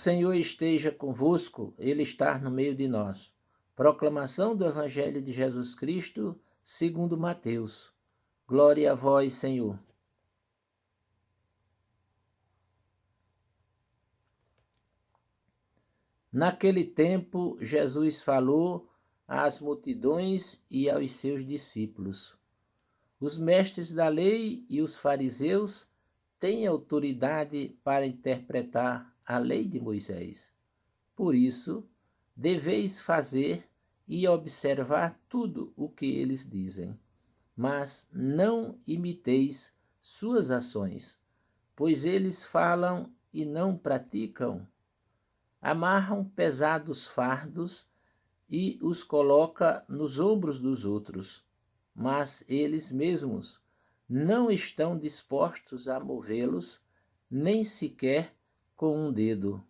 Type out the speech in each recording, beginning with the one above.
Senhor esteja convosco, Ele está no meio de nós. Proclamação do Evangelho de Jesus Cristo, segundo Mateus. Glória a vós, Senhor. Naquele tempo, Jesus falou às multidões e aos seus discípulos. Os mestres da lei e os fariseus têm autoridade para interpretar a lei de Moisés. Por isso, deveis fazer e observar tudo o que eles dizem, mas não imiteis suas ações, pois eles falam e não praticam. Amarram pesados fardos e os coloca nos ombros dos outros, mas eles mesmos não estão dispostos a movê-los, nem sequer com um dedo.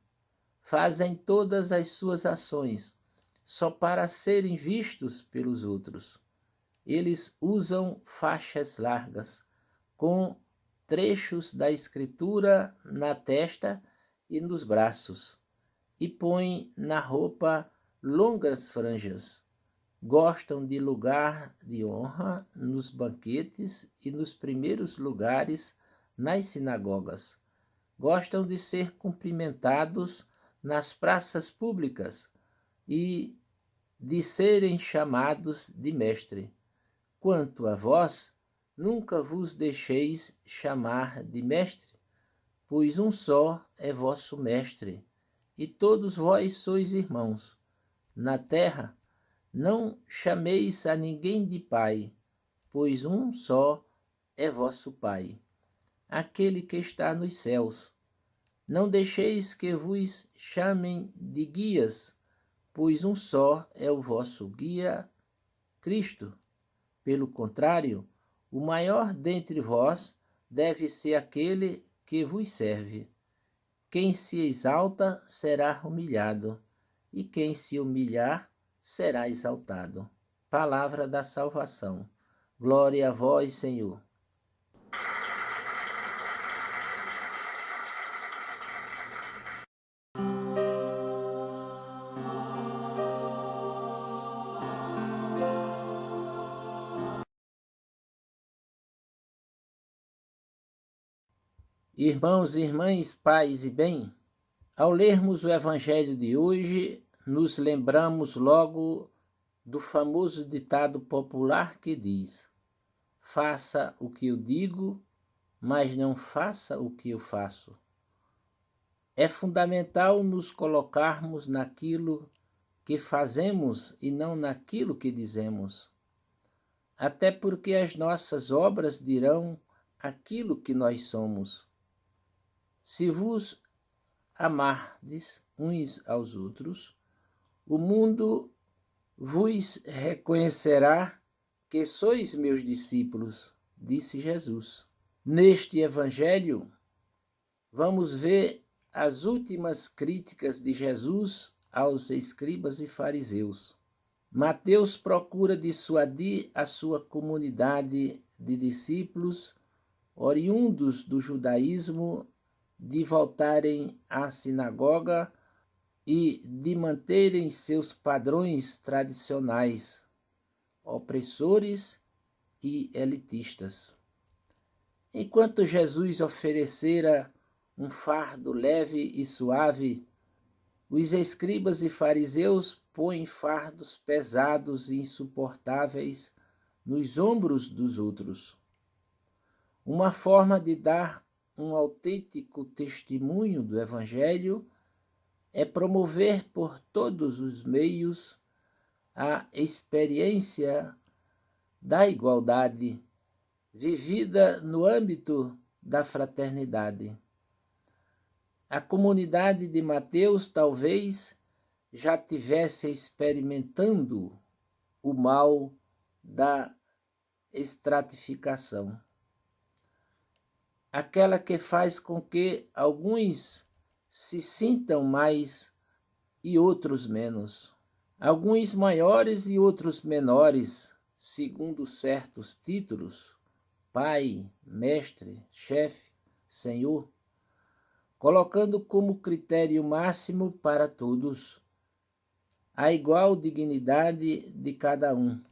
Fazem todas as suas ações só para serem vistos pelos outros. Eles usam faixas largas, com trechos da Escritura na testa e nos braços, e põem na roupa longas franjas. Gostam de lugar de honra nos banquetes e nos primeiros lugares nas sinagogas. Gostam de ser cumprimentados nas praças públicas e de serem chamados de mestre. Quanto a vós, nunca vos deixeis chamar de mestre, pois um só é vosso mestre, e todos vós sois irmãos. Na terra, não chameis a ninguém de pai, pois um só é vosso Pai, aquele que está nos céus. Não deixeis que vos chamem de guias, pois um só é o vosso guia, Cristo. Pelo contrário, o maior dentre vós deve ser aquele que vos serve. Quem se exalta será humilhado, e quem se humilhar será exaltado. Palavra da salvação. Glória a vós, Senhor. Irmãos e irmãs, paz e bem, ao lermos o Evangelho de hoje, nos lembramos logo do famoso ditado popular que diz: faça o que eu digo, mas não faça o que eu faço. É fundamental nos colocarmos naquilo que fazemos e não naquilo que dizemos. Até porque as nossas obras dirão aquilo que nós somos. Se vos amardes uns aos outros, o mundo vos reconhecerá que sois meus discípulos, disse Jesus. Neste Evangelho, vamos ver as últimas críticas de Jesus aos escribas e fariseus. Mateus procura dissuadir a sua comunidade de discípulos oriundos do judaísmo de voltarem à sinagoga e de manterem seus padrões tradicionais, opressores e elitistas. Enquanto Jesus oferecera um fardo leve e suave, os escribas e fariseus põem fardos pesados e insuportáveis nos ombros dos outros. Uma forma de dar um autêntico testemunho do Evangelho é promover por todos os meios a experiência da igualdade vivida no âmbito da fraternidade. A comunidade de Mateus talvez já tivesse experimentando o mal da estratificação, aquela que faz com que alguns se sintam mais e outros menos, alguns maiores e outros menores, segundo certos títulos, pai, mestre, chefe, senhor. colocando como critério máximo para todos a igual dignidade de cada um.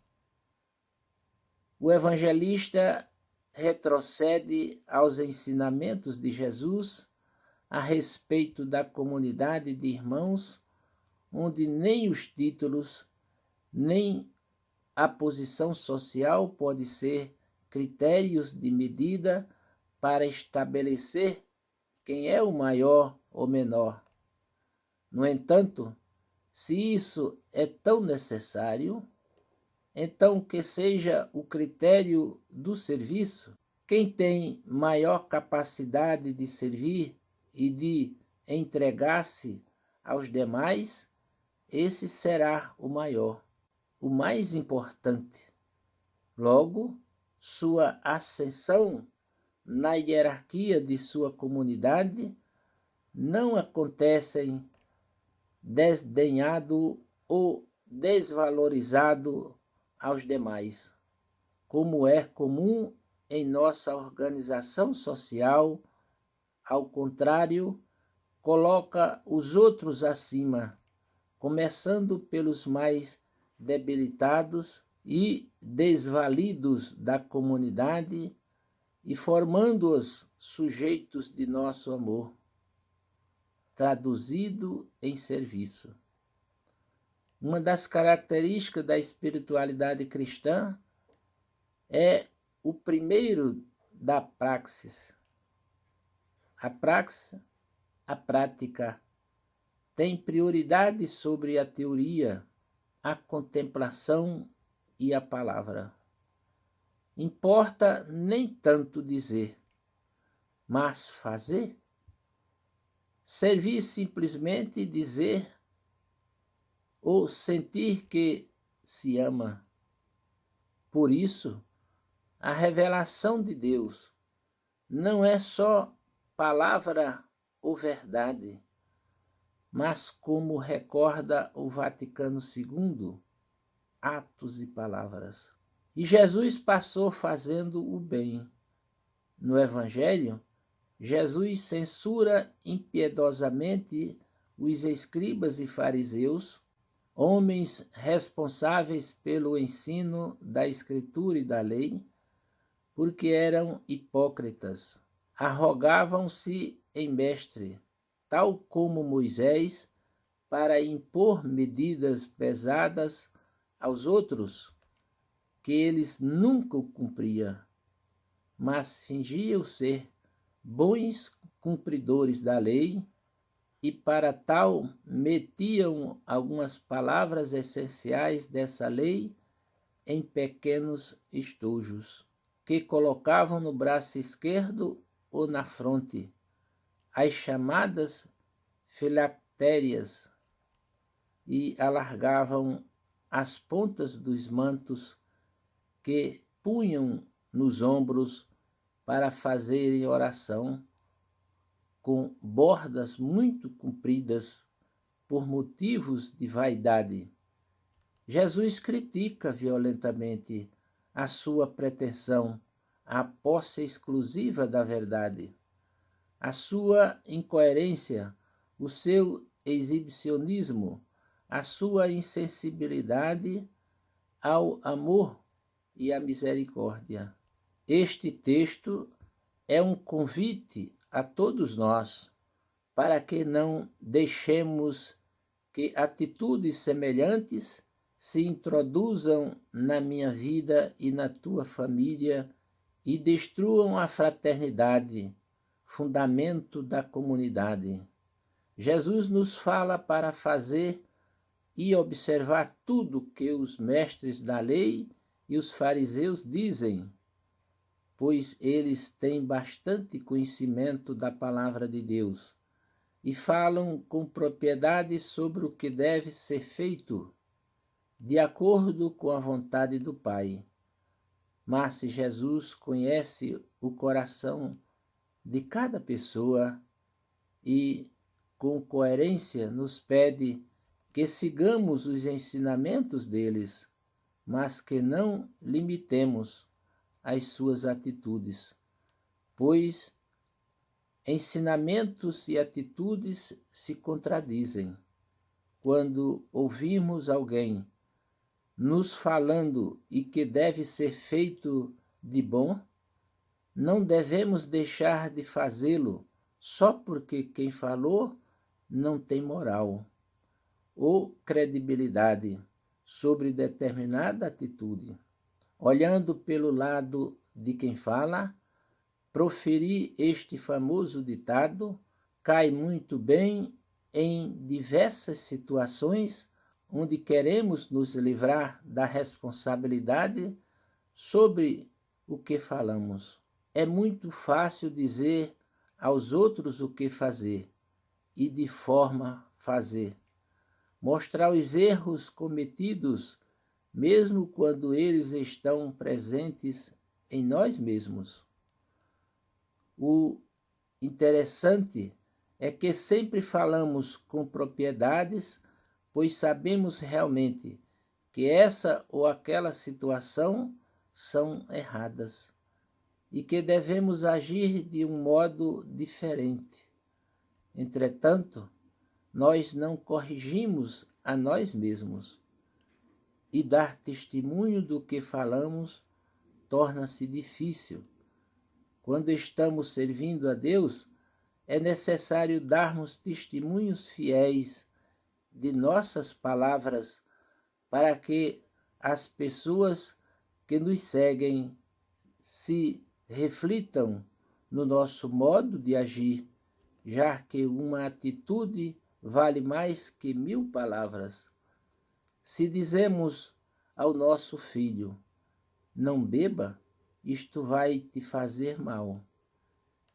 O evangelista retrocede aos ensinamentos de Jesus a respeito da comunidade de irmãos, onde nem os títulos, nem a posição social pode ser critérios de medida para estabelecer quem é o maior ou menor. No entanto, se isso é tão necessário, então que seja o critério do serviço. Quem tem maior capacidade de servir e de entregar-se aos demais, esse será o maior, o mais importante. Logo, sua ascensão na hierarquia de sua comunidade não acontece desdenhado ou desvalorizado aos demais, como é comum em nossa organização social. Ao contrário, coloca os outros acima, começando pelos mais debilitados e desvalidos da comunidade e formando-os sujeitos de nosso amor, traduzido em serviço. Uma das características da espiritualidade cristã é o primeiro da praxis. A praxis, a prática, tem prioridade sobre a teoria, a contemplação e a palavra. Importa nem tanto dizer, mas fazer. Servir simplesmente dizer ou sentir que se ama. Por isso, a revelação de Deus não é só palavra ou verdade, mas como recorda o Vaticano II, atos e palavras. E Jesus passou fazendo o bem. No Evangelho, Jesus censura impiedosamente os escribas e fariseus, homens responsáveis pelo ensino da Escritura e da lei, porque eram hipócritas, arrogavam-se em mestre, tal como Moisés, para impor medidas pesadas aos outros, que eles nunca cumpriam, mas fingiam ser bons cumpridores da lei, e para tal metiam algumas palavras essenciais dessa lei em pequenos estojos, que colocavam no braço esquerdo ou na fronte, as chamadas filactérias, e alargavam as pontas dos mantos que punham nos ombros para fazerem oração, com bordas muito compridas por motivos de vaidade. Jesus critica violentamente a sua pretensão à posse exclusiva da verdade, a sua incoerência, o seu exibicionismo, a sua insensibilidade ao amor e à misericórdia. Este texto é um convite a todos nós para que não deixemos que atitudes semelhantes se introduzam na minha vida e na tua família e destruam a fraternidade, fundamento da comunidade. Jesus nos fala para fazer e observar tudo que os mestres da lei e os fariseus dizem, pois eles têm bastante conhecimento da palavra de Deus e falam com propriedade sobre o que deve ser feito de acordo com a vontade do Pai. Mas se Jesus conhece o coração de cada pessoa e, com coerência, nos pede que sigamos os ensinamentos deles, mas que não limitemos as suas atitudes, pois Ensinamentos e atitudes se contradizem. Quando ouvimos alguém nos falando e que deve ser feito de bom, não devemos deixar de fazê-lo só porque quem falou não tem moral ou credibilidade sobre determinada atitude. Olhando pelo lado de quem fala, proferir este famoso ditado cai muito bem em diversas situações onde queremos nos livrar da responsabilidade sobre o que falamos. É muito fácil dizer aos outros o que fazer e de forma fazer. Mostrar os erros cometidos, mesmo quando eles estão presentes em nós mesmos. O interessante é que sempre falamos com propriedades, pois sabemos realmente que essa ou aquela situação são erradas e que devemos agir de um modo diferente. Entretanto, nós não corrigimos a nós mesmos e dar testemunho do que falamos torna-se difícil. Quando estamos servindo a Deus, é necessário darmos testemunhos fiéis de nossas palavras para que as pessoas que nos seguem se reflitam no nosso modo de agir, já que uma atitude vale mais que 1000 palavras. Se dizemos ao nosso filho, não beba, isto vai te fazer mal,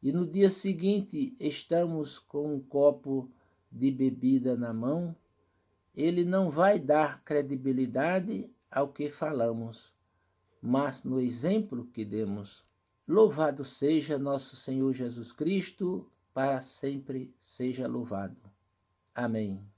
e no dia seguinte estamos com um copo de bebida na mão, ele não vai dar credibilidade ao que falamos, mas no exemplo que demos. Louvado seja nosso Senhor Jesus Cristo, para sempre seja louvado. Amém.